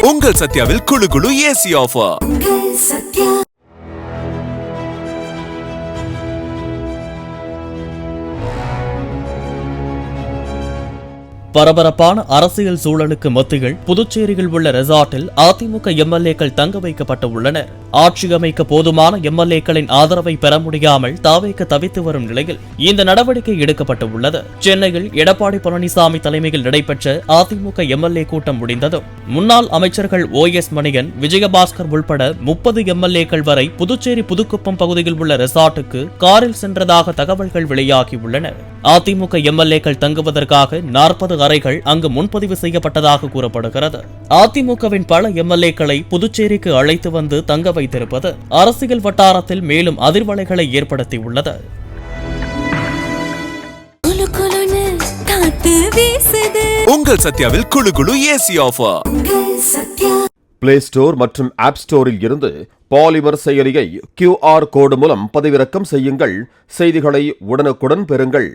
உங்கள் சத்யாவில் குளு குளு ஏசி ஆஃபர். பரபரப்பான அரசியல் சூழலுக்கு மத்தியில் புதுச்சேரியில் உள்ள ரெசார்ட்டில் அதிமுக எம்எல்ஏக்கள் தங்க வைக்கப்பட்டுள்ளனர். ஆட்சி அமைக்க போதுமான எம்எல்ஏக்களின் ஆதரவை பெற முடியாமல் தாவேக தவித்து வரும் நிலையில் இந்த நடவடிக்கை எடுக்கப்பட்டுள்ளது. சென்னையில் எடப்பாடி பழனிசாமி தலைமையில் நடைபெற்ற அதிமுக எம்எல்ஏ கூட்டம் முடிந்ததும் முன்னாள் அமைச்சர்கள் OS மணியன், விஜயபாஸ்கர் உள்பட 30 எம்எல்ஏக்கள் வரை புதுச்சேரி புதுக்குப்பம் பகுதியில் உள்ள ரெசார்ட்டுக்கு காரில் சென்றதாக தகவல்கள் வெளியாகியுள்ளன. அதிமுக எம்எல்ஏக்கள் தங்குவதற்காக 40 அறைகள் அங்கு முன்பதிவு செய்யப்பட்டதாக கூறப்படுகிறது. அதிமுகவின் பல எம்எல்ஏக்களை புதுச்சேரிக்கு அழைத்து வந்து தங்க வைத்திருப்பது அரசியல் வட்டாரத்தில் மேலும் அதிர்வலைகளை ஏற்படுத்தியுள்ளது. உங்கள் சத்யாவில் குளு குளு ஏசி ஆஃபர். பிளே ஸ்டோர் மற்றும் ஆப் ஸ்டோரில் இருந்து பாலிமர் செயலியை QR கோடு மூலம் பதிவிறக்கம் செய்யுங்கள். செய்திகளை உடனுக்குடன் பெறுங்கள்.